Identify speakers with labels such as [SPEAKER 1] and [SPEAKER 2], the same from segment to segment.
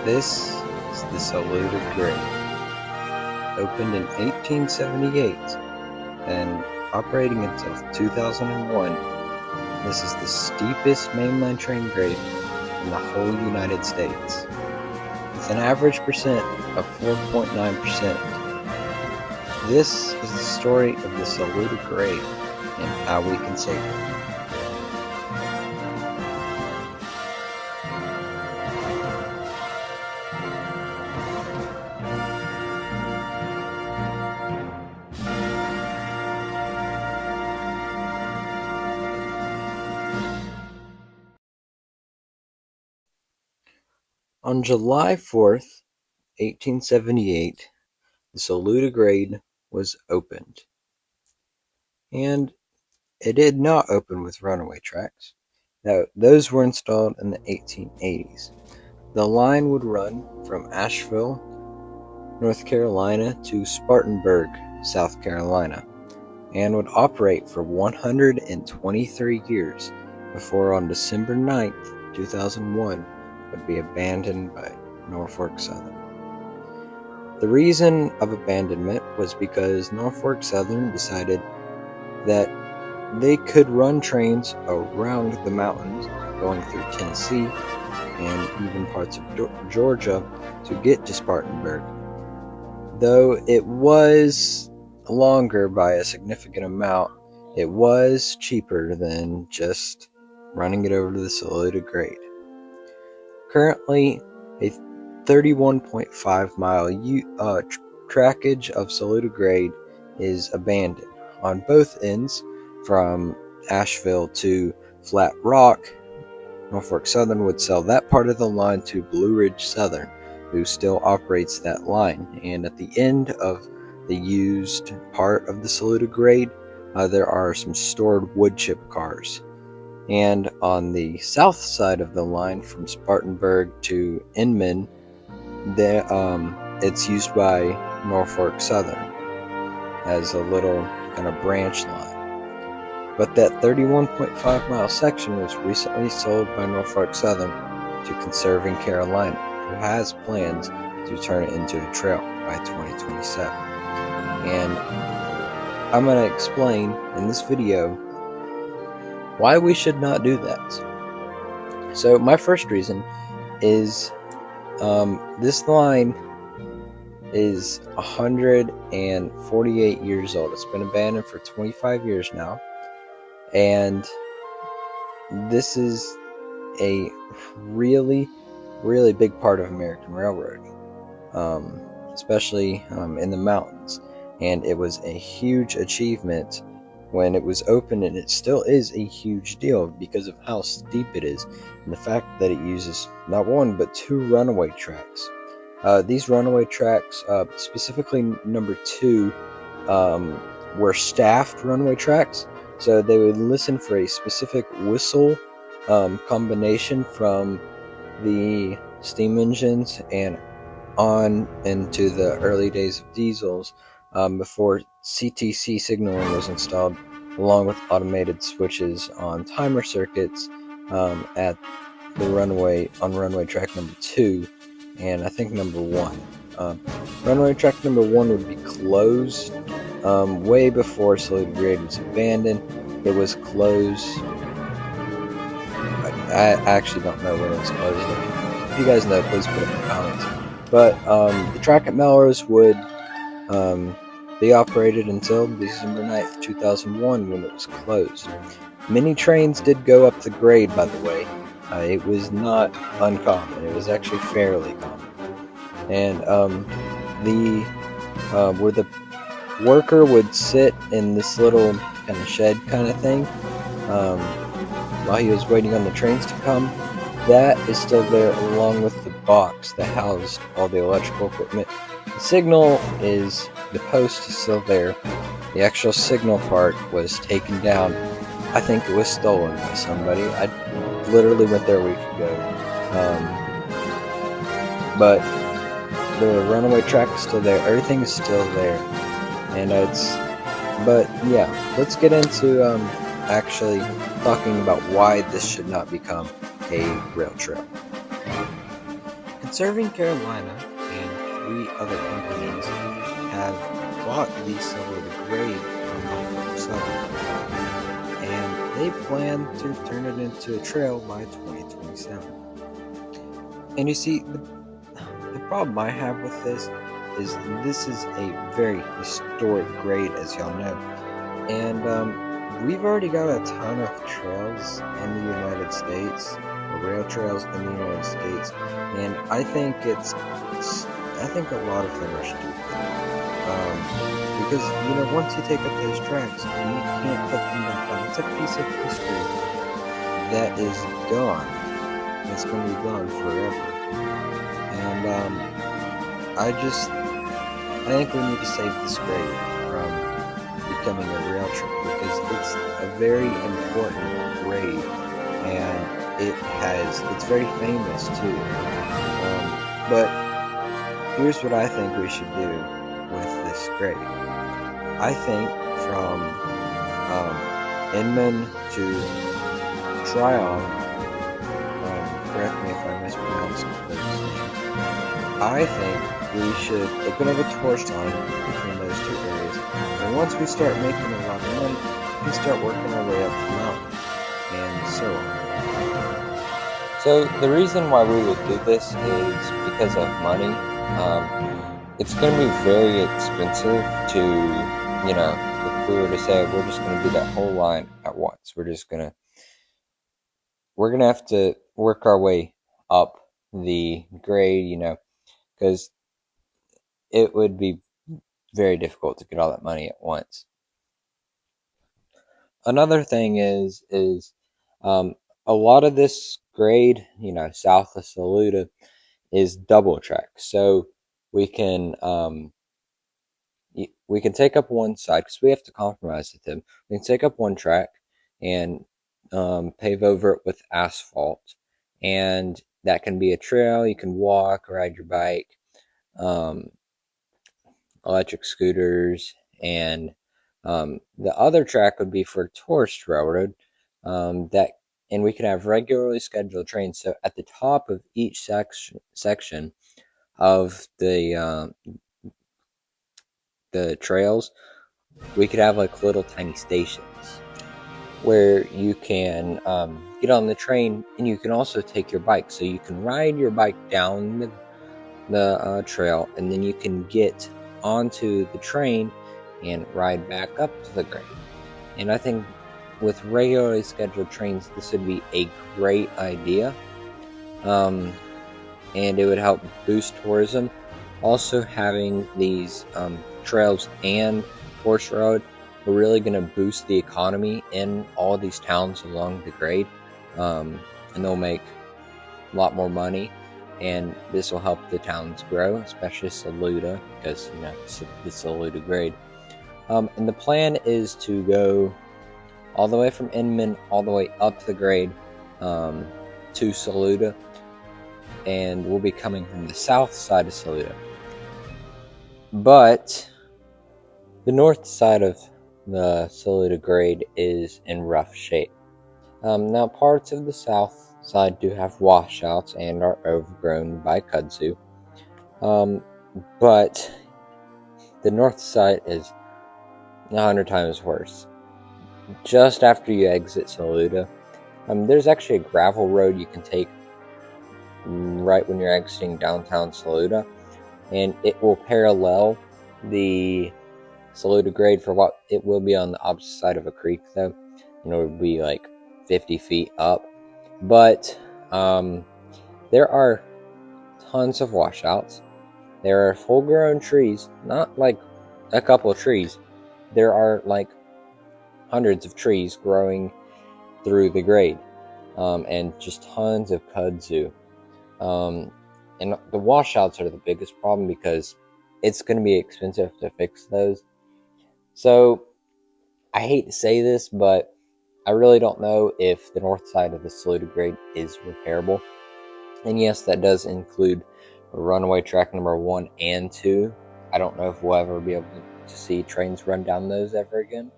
[SPEAKER 1] This is the Saluda Grade, opened in 1878 and operating until 2001. This is the steepest mainline train grade in the whole United States, with an average percent of 4.9%. This is the story of the Saluda Grade and how we can save it. On July 4th, 1878, the Saluda Grade was opened. And it did not open with runaway tracks. Now, those were installed in the 1880s. The line would run from Asheville, North Carolina to Spartanburg, South Carolina, and would operate for 123 years before on December 9th, 2001, would be abandoned by Norfolk Southern. The reason of abandonment was because Norfolk Southern decided that they could run trains around the mountains, going through Tennessee and even parts of Georgia to get to Spartanburg. Though it was longer by a significant amount, it was cheaper than just running it over to the Saluda Grade. Currently, a 31.5 mile trackage of Saluda Grade is abandoned on both ends from Asheville to Flat Rock. Norfolk Southern would sell that part of the line to Blue Ridge Southern, who still operates that line. And at the end of the used part of the Saluda Grade, there are some stored wood chip cars. And on the south side of the line from Spartanburg to Inman, it's used by Norfolk Southern as a little kind of branch line. But that 31.5 mile section was recently sold by Norfolk Southern to Conserving Carolina, who has plans to turn it into a trail by 2027. And I'm going to explain in this video why we should not do that. So my first reason is this line is 148 years old. It's been abandoned for 25 years now, and this is a really big part of American railroading, especially in the mountains. And it was a huge achievement when it was open, and it still is a huge deal because of how steep it is and the fact that it uses not one but two runaway tracks. These runaway tracks, specifically number 2, were staffed runaway tracks, so they would listen for a specific whistle combination from the steam engines and on into the early days of diesels, before CTC signaling was installed, along with automated switches on timer circuits at the runway track number 2 and I think number 1. Runway track number 1 would be closed way before Saluda Grade was abandoned. It was closed. I actually don't know when it was closed. If you guys know, please put it in the comments. But the track at Melrose would be operated until December 9th, 2001, when it was closed. Many trains did go up the grade, by the way. It was not uncommon. It was actually fairly common. And where the worker would sit in this little kind of shed kind of thing while he was waiting on the trains to come, that is still there, along with the box that housed all the electrical equipment. The post is still there. The actual signal part was taken down. I think it was stolen by somebody. I literally went there a week ago. But the runaway track is still there. Everything is still there. And but yeah, let's get into actually talking about why this should not become a rail trail. Conserving Carolina and 3 other companies have bought the Saluda Grade from Norfolk Southern, and they plan to turn it into a trail by 2027. And you see, the problem I have with this is a very historic grade, as y'all know, and we've already got a ton of trails in the United States, or rail trails in the United States, and I think I think a lot of them are stupid. Because once you take up those tracks, you can't put them back on. It's a piece of history that is gone. It's going to be gone forever. And I think we need to save this grade from becoming a rail trail, because it's a very important grade, and it's very famous too. But here's what I think we should do with this grade. I think from Inman to Tryon, correct me if I mispronounce those names, I think we should open up a tour sign between those 2 areas, and once we start making a lot of money, we can start working our way up the mountain, and so on. So the reason why we would do this is because of money. It's going to be very expensive to, if we were to say we're just going to do that whole line at once. We're going to have to work our way up the grade, because it would be very difficult to get all that money at once. Another thing is a lot of this grade, south of Saluda, is double track. So we can take up one side, because we have to compromise with them. We can take up one track and pave over it with asphalt, and that can be a trail. You can walk, ride your bike, electric scooters, and the other track would be for tourist railroad. And we can have regularly scheduled trains. So at the top of each section of the trails, we could have like little tiny stations where you can get on the train, and you can also take your bike. So you can ride your bike down the trail, and then you can get onto the train and ride back up to the grade. And I think with regularly scheduled trains, this would be a great idea, and it would help boost tourism. Also, having these trails and horse road are really going to boost the economy in all these towns along the grade, and they'll make a lot more money, and this will help the towns grow, especially Saluda, because it's the Saluda grade. And the plan is to go all the way from Inman all the way up the grade to Saluda, and we'll be coming from the south side of Saluda. But the north side of the Saluda grade is in rough shape. Now, parts of the south side do have washouts and are overgrown by kudzu, but the north side is 100 times worse. Just after you exit Saluda, there's actually a gravel road you can take right when you're exiting downtown Saluda, and it will parallel the Saluda grade for what it will be on the opposite side of a creek, though. It would be like 50 feet up. But there are tons of washouts. There are full-grown trees, not like a couple of trees. There are like hundreds of trees growing through the grade, and just tons of kudzu. And the washouts are the biggest problem, because it's going to be expensive to fix those. So I hate to say this, but I really don't know if the north side of the Saluda grade is repairable. And yes, that does include runaway track number 1 and 2. I don't know if we'll ever be able to see trains run down those ever again.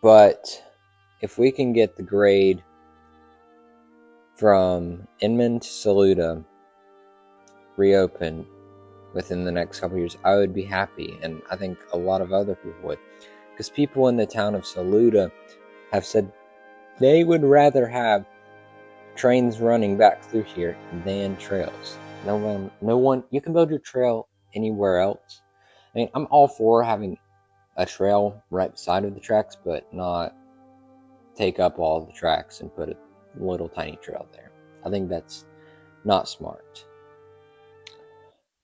[SPEAKER 1] But if we can get the grade from Inman to Saluda reopened within the next couple years, I would be happy, and I think a lot of other people would, because people in the town of Saluda have said they would rather have trains running back through here than trails. No one, you can build your trail anywhere else. I mean, I'm all for having a trail right beside of the tracks, but not take up all the tracks and put a little tiny trail there. I think that's not smart.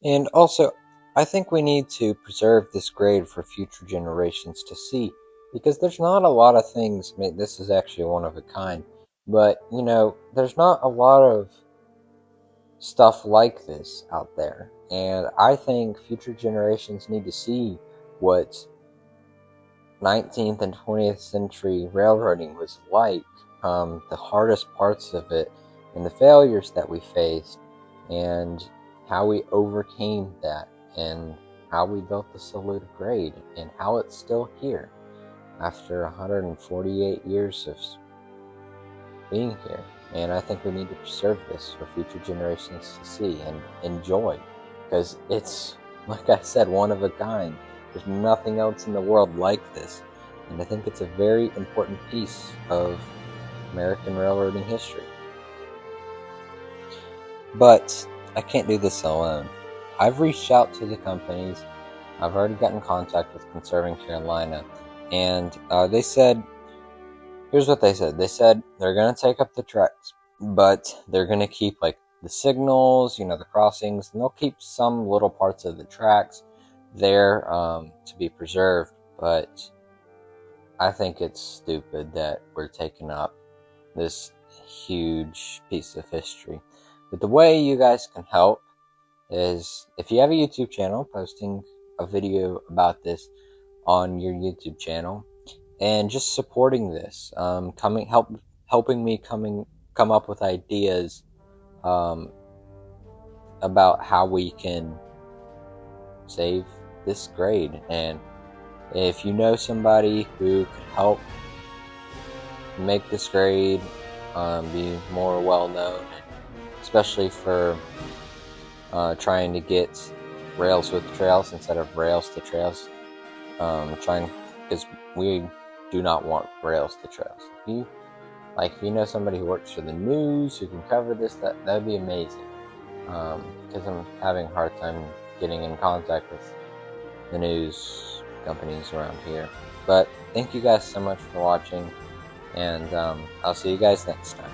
[SPEAKER 1] And also, I think we need to preserve this grade for future generations to see, because there's not a lot of things. I mean, this is actually one of a kind, but there's not a lot of stuff like this out there, and I think future generations need to see what 19th and 20th century railroading was like, the hardest parts of it, and the failures that we faced, and how we overcame that, and how we built the Saluda Grade, and how it's still here after 148 years of being here. And I think we need to preserve this for future generations to see and enjoy, because it's, like I said, one of a kind. There's nothing else in the world like this, and I think it's a very important piece of American railroading history. But I can't do this alone. I've reached out to the companies. I've already gotten in contact with Conserving Carolina, and they said, here's what they said. They said they're going to take up the tracks, but they're going to keep like the signals, the crossings, and they'll keep some little parts of the tracks there to be preserved. But I think it's stupid that we're taking up this huge piece of history. But the way you guys can help is, if you have a YouTube channel, posting a video about this on your YouTube channel, and just supporting this, helping me come up with ideas about how we can save this grade. And if you know somebody who could help make this grade be more well known, especially for trying to get rails with trails instead of rails to trails, because we do not want rails to trails. If you know somebody who works for the news who can cover this, that would be amazing. Because I'm having a hard time getting in contact with the news companies around here. But thank you guys so much for watching, and I'll see you guys next time.